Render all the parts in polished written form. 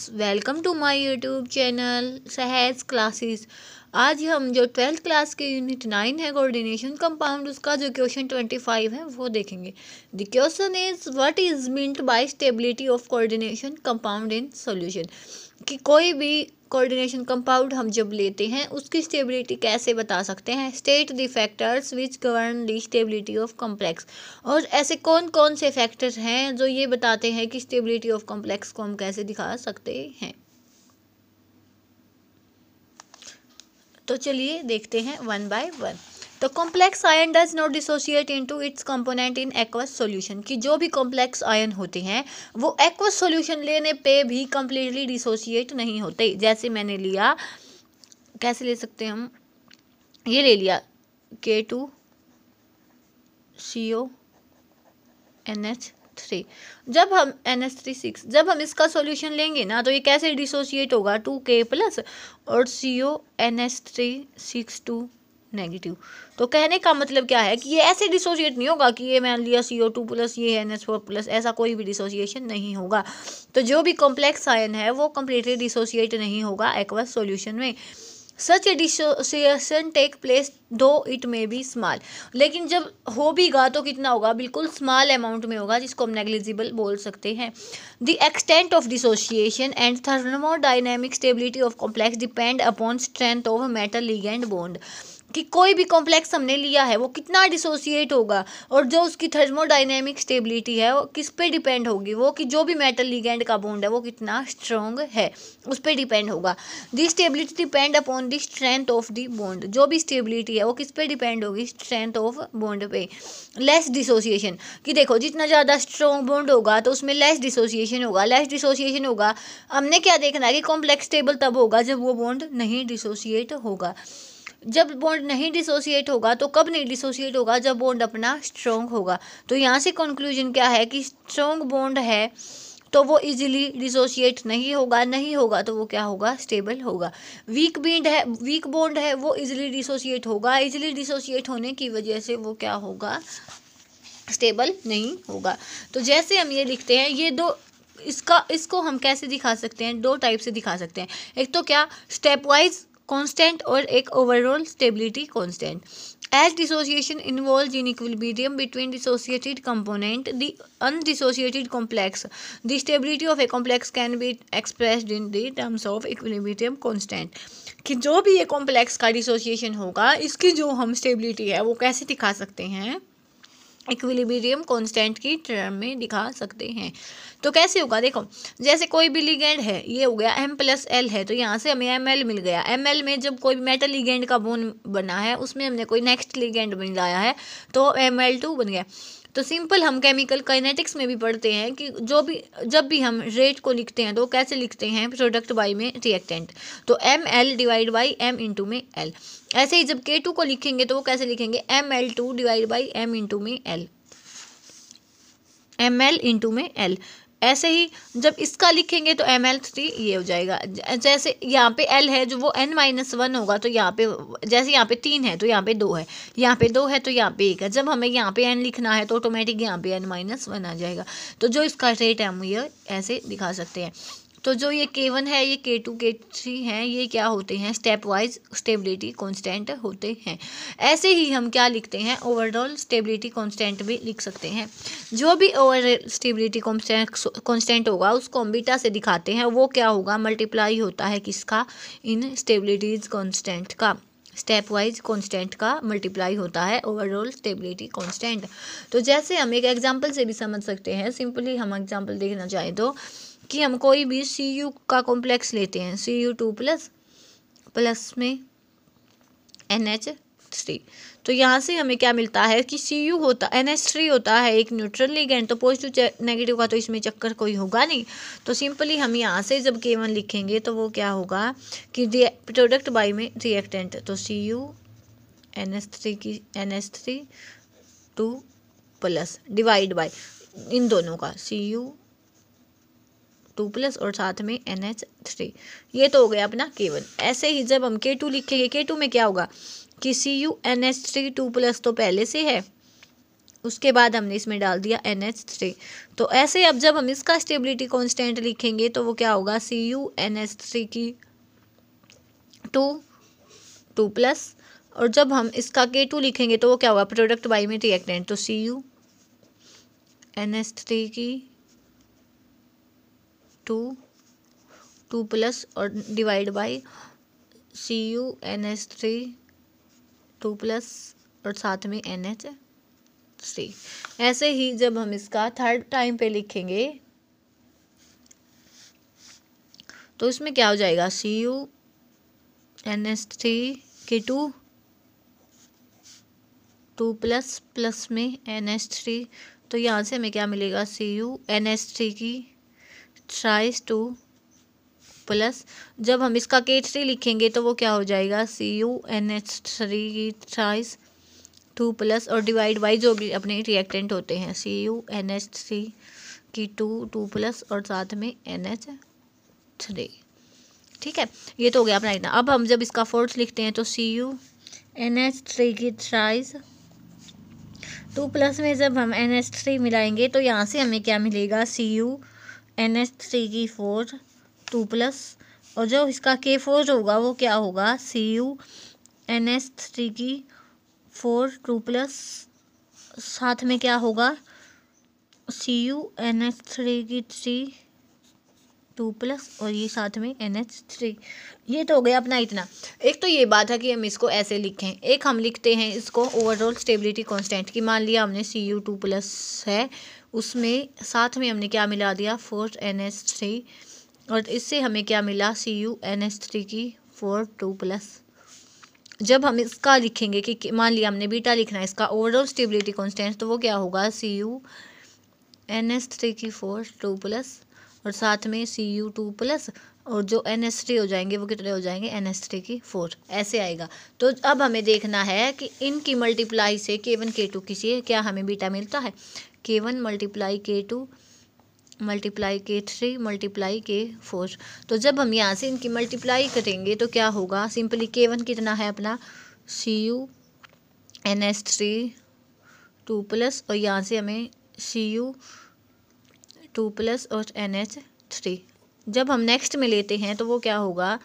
Friends, welcome to my YouTube channel Sahaj classes. आज हम जो 12th क्लास के यूनिट 9 है कोऑर्डिनेशन कंपाउंड, उसका जो क्वेश्चन 25 है वो देखेंगे। The question is what is meant by stability of coordination compound in solution. कि कोई भी कोऑर्डिनेशन कंपाउंड हम जब लेते हैं उसकी स्टेबिलिटी कैसे बता सकते हैं। State the factors which govern the stability of complex. और ऐसे कौन कौन से फैक्टर्स हैं जो ये बताते हैं कि स्टेबिलिटी ऑफ कॉम्प्लेक्स को हम कैसे दिखा सकते हैं। तो चलिए देखते हैं वन बाय वन। तो complex ion does not dissociate into its component in aqueous solution. कि जो भी कॉम्प्लेक्स आयन होते हैं वो एक्वस सॉल्यूशन लेने पे भी कंप्लीटली डिसोशिएट नहीं होते। जैसे मैंने लिया, कैसे ले सकते हैं हम, ये ले लिया K2CO NH3। जब हम NH3 जब हम इसका सॉल्यूशन लेंगे ना तो ये कैसे डिसोशिएट होगा, 2K प्लस और CONH3 नेगेटिव। तो कहने का मतलब क्या है कि ये ऐसे डिसोशिएट नहीं होगा कि ये मान लिया CO2 प्लस ये NH4 प्लस, ऐसा कोई भी डिसोशिएशन नहीं होगा। तो जो भी कॉम्प्लेक्स आयन है वो कम्प्लीटली डिसोशिएट नहीं होगा एक्वस सॉल्यूशन में। सच ए डिसोसिएशन टेक प्लेस दो इट मे बी स्मॉल। लेकिन जब हो भी गा तो कितना होगा, बिल्कुल स्मॉल अमाउंट में होगा, जिसको हम नेग्लिजिबल बोल सकते हैं। The extent of dissociation and thermodynamic stability of complex depend upon strength of metal ligand bond. कि कोई भी कॉम्प्लेक्स हमने लिया है वो कितना डिसोसिएट होगा और जो उसकी थर्मोडायनेमिक स्टेबिलिटी है वो किस पे डिपेंड होगी, वो कि जो भी मेटल लिगेंड का बॉन्ड है वो कितना स्ट्रॉन्ग है उस पर डिपेंड होगा। The stability depend upon the strength of the bond. जो भी स्टेबिलिटी है वो किस पे डिपेंड होगी, स्ट्रेंथ ऑफ बॉन्ड पे। लेस डिसोसिएशन, कि देखो जितना ज़्यादा स्ट्रॉन्ग बॉन्ड होगा तो उसमें लेस डिसोसिएशन होगा। लेस डिसोसिएशन होगा, हमने क्या देखना है कि कॉम्प्लेक्स स्टेबल तब होगा जब वो बॉन्ड नहीं डिसोसिएट होगा। जब बॉन्ड नहीं डिसोसिएट होगा तो कब नहीं डिसोसिएट होगा, जब बॉन्ड अपना स्ट्रॉन्ग होगा। तो यहाँ से कंक्लूजन क्या है कि स्ट्रॉन्ग बॉन्ड है तो वो इजीली डिसोशिएट नहीं होगा तो वो क्या होगा, स्टेबल होगा। वीक बॉन्ड है वो इजीली डिसोशिएट होगा, इजीली डिसोशिएट होने की वजह से वो क्या होगा, स्टेबल नहीं होगा। तो जैसे हम ये लिखते हैं, ये दो इसको हम कैसे दिखा सकते हैं, दो टाइप से दिखा सकते हैं। एक तो क्या, स्टेप वाइज कांस्टेंट और एक overall stability constant. As dissociation involves in equilibrium between dissociated component, the undissociated complex, the stability of a complex can be expressed in the terms of equilibrium constant। कि जो भी ये complex का dissociation होगा इसकी जो हम स्टेबिलिटी है वो कैसे दिखा सकते हैं, इक्विलिब्रियम कांस्टेंट की टर्म में दिखा सकते हैं। तो कैसे होगा, देखो जैसे कोई भी लिगेंड है, ये हो गया M+L है, तो यहाँ से हमें Ml मिल गया। Ml में जब कोई मेटल लिगेंड का बॉन्ड बना है उसमें हमने कोई नेक्स्ट लिगेंड मिलाया है तो Ml2 बन गया। तो सिंपल हम केमिकल काइनेटिक्स में भी पढ़ते हैं कि जब भी हम रेट को लिखते हैं तो कैसे लिखते हैं, प्रोडक्ट बाई में रिएक्टेंट, तो Ml divide by M into में L। ऐसे ही जब K2 को लिखेंगे तो वो कैसे लिखेंगे, Ml2 divide by M into में L, Ml इंटू में L। ऐसे ही जब इसका लिखेंगे तो Ml3 ये हो जाएगा। जैसे यहाँ पे L है जो वो N-1 होगा, तो यहाँ पे जैसे यहाँ पे 3 है तो यहाँ पे 2 है, यहाँ पे 2 है तो यहाँ पे 1 है। जब हमें यहाँ पे N लिखना है तो ऑटोमेटिक यहाँ पे N-1 आ जाएगा। तो जो इसका रेट है हम ये ऐसे दिखा सकते हैं। तो जो ये K1 है, ये K2 K3 हैं, ये क्या होते हैं, स्टेप वाइज स्टेबिलिटी कांस्टेंट होते हैं। ऐसे ही हम क्या लिखते हैं, ओवरऑल स्टेबिलिटी कांस्टेंट भी लिख सकते हैं। जो भी ओवरऑल स्टेबिलिटी कांस्टेंट होगा उसको हम बीटा से दिखाते हैं, वो क्या होगा, मल्टीप्लाई होता है किसका, इन स्टेबिलिटीज कांस्टेंट का, स्टेप वाइज कांस्टेंट का मल्टीप्लाई होता है ओवरऑल स्टेबिलिटी कांस्टेंट। तो जैसे हम एक एग्जांपल से भी समझ सकते हैं, सिंपली हम एग्जांपल देखना चाहें तो कि हम कोई भी Cu का कॉम्प्लेक्स लेते हैं, Cu2 प्लस में NH3, तो यहाँ से हमें क्या मिलता है कि Cu होता NH3 होता है एक न्यूट्रल लिगेंड, तो पॉजिटिव नेगेटिव का तो इसमें चक्कर कोई होगा नहीं। तो सिंपली हम यहाँ से जब K1 लिखेंगे तो वो क्या होगा कि प्रोडक्ट बाई में रिएक्टेंट, तो Cu NH3 2 plus divide by इन दोनों का Cu2 और साथ में NH3, ये तो हो गया अपना K1। ऐसे ही जब हम K2 लिखेंगे, K2 में क्या होगा कि CuNH3 2+ तो पहले से है, उसके बाद हमने इसमें डाल दिया NH3। तो ऐसे अब जब हम इसका स्टेबिलिटी कांस्टेंट लिखेंगे तो वो क्या होगा, CuNH3 की 2 प्लस, और जब हम इसका K2 लिखेंगे तो वो क्या होगा, प्रोडक्ट बाई में रिएक्टेंट, तो CuNH3 की 2 प्लस और डिवाइड बाई CuNH3 2 प्लस और साथ में NH3। ऐसे ही जब हम इसका थर्ड टाइम पे लिखेंगे तो इसमें क्या हो जाएगा, CuNH3 की 2 प्लस प्लस में NH3, तो यहाँ से हमें क्या मिलेगा, CuNH3 की थ्राइस 2 प्लस, जब हम इसका K3 लिखेंगे तो वो क्या हो जाएगा, CuNH3 की थ्राइस 2 प्लस और डिवाइड बाई जो भी अपने रिएक्टेंट होते हैं, CuNH3 की 2 प्लस और साथ में NH3। ठीक है, ये तो हो गया अपना इतना। अब हम जब इसका फोर्थ लिखते हैं तो CuNH3 की थ्राइस 2 प्लस में जब हम NH3 मिलाएंगे तो यहाँ से हमें क्या मिलेगा, CuNH3 की 2 प्लस, और जो इसका K4 होगा वो क्या होगा, CuNH3 की 2 प्लस, साथ में क्या होगा, CuNH3 की 2 प्लस और ये साथ में NH3। ये तो हो गया अपना इतना। एक तो ये बात है कि हम इसको ऐसे लिखें, एक हम लिखते हैं इसको ओवरऑल स्टेबिलिटी कांस्टेंट की। मान लिया हमने Cu2 प्लस है, उसमें साथ में हमने क्या मिला दिया, 4NH3, और इससे हमें क्या मिला, CuNH3 की 2 प्लस। जब हम इसका लिखेंगे कि मान लिया हमने बीटा लिखना है इसका ओवरऑल स्टेबिलिटी कांस्टेंट, तो वो क्या होगा, CuNH3 की 2 प्लस और साथ में Cu2 प्लस, और जो NH3 हो जाएंगे वो कितने हो जाएंगे, NH3 की 4, ऐसे आएगा। तो अब हमें देखना है कि इनकी मल्टीप्लाई से K1 K2 किसी क्या हमें बीटा मिलता है, K1 multiply K2 multiply K3 multiply K4। तो जब हम यहाँ से इनकी मल्टीप्लाई करेंगे तो क्या होगा, सिंपली K1 कितना है अपना, CuNH3 2 प्लस, और यहाँ से हमें Cu2 प्लस और NH3। जब हम नेक्स्ट में लेते हैं तो वो क्या होगा,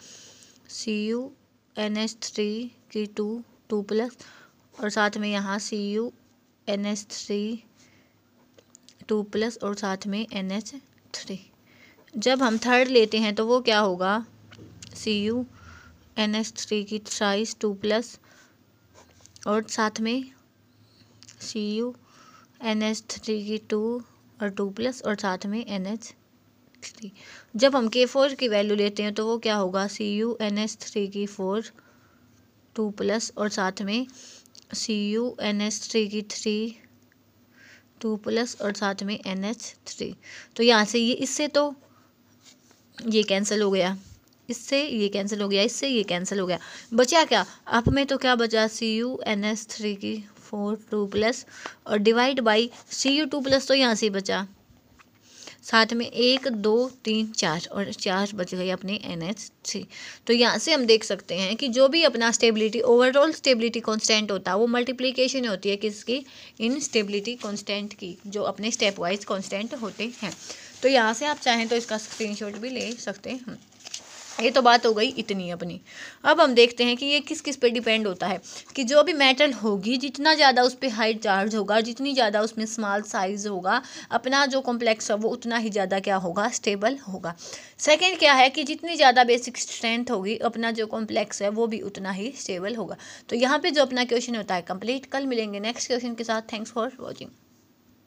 CuNH3 की 2 प्लस और साथ में यहाँ CuNH3 2 प्लस और साथ में NH3। जब हम थर्ड लेते हैं तो वो क्या होगा, CuNH3 की थ्राइस 2 प्लस और साथ में CuNH3 की 2 और 2 प्लस और साथ में NH3। जब हम K4 की वैल्यू लेते हैं तो वो क्या होगा, CuNH3 की 2 प्लस और साथ में CuNH3 की 2 प्लस और साथ में NH3। तो यहाँ से ये इससे तो ये कैंसिल हो गया, इससे ये कैंसिल हो गया, इससे ये कैंसिल हो गया, बचा क्या, आप में तो क्या बचा, CuNH3 की 2 प्लस और डिवाइड बाई Cu2 प्लस, तो यहाँ से बचा, साथ में 1 2 3 4 और 4 बच गए अपने NH3। तो यहाँ से हम देख सकते हैं कि जो भी अपना स्टेबिलिटी ओवरऑल स्टेबिलिटी कांस्टेंट होता है वो मल्टीप्लिकेशन होती है किसकी, इन स्टेबिलिटी कांस्टेंट की, जो अपने स्टेप वाइज कांस्टेंट होते हैं। तो यहाँ से आप चाहें तो इसका स्क्रीनशॉट भी ले सकते हैं। ये तो बात हो गई इतनी अपनी। अब हम देखते हैं कि ये किस किस पे डिपेंड होता है, कि जो भी मेटल होगी जितना ज़्यादा उस पर हाई चार्ज होगा, जितनी ज़्यादा उसमें स्मॉल साइज होगा, अपना जो कॉम्प्लेक्स है वो उतना ही ज़्यादा क्या होगा, स्टेबल होगा। सेकंड क्या है कि जितनी ज़्यादा बेसिक स्ट्रेंथ होगी, अपना जो कॉम्प्लेक्स है वो भी उतना ही स्टेबल होगा। तो यहाँ पर जो अपना क्वेश्चन होता है कंप्लीट। कल मिलेंगे नेक्स्ट क्वेश्चन के साथ। Thanks for watching.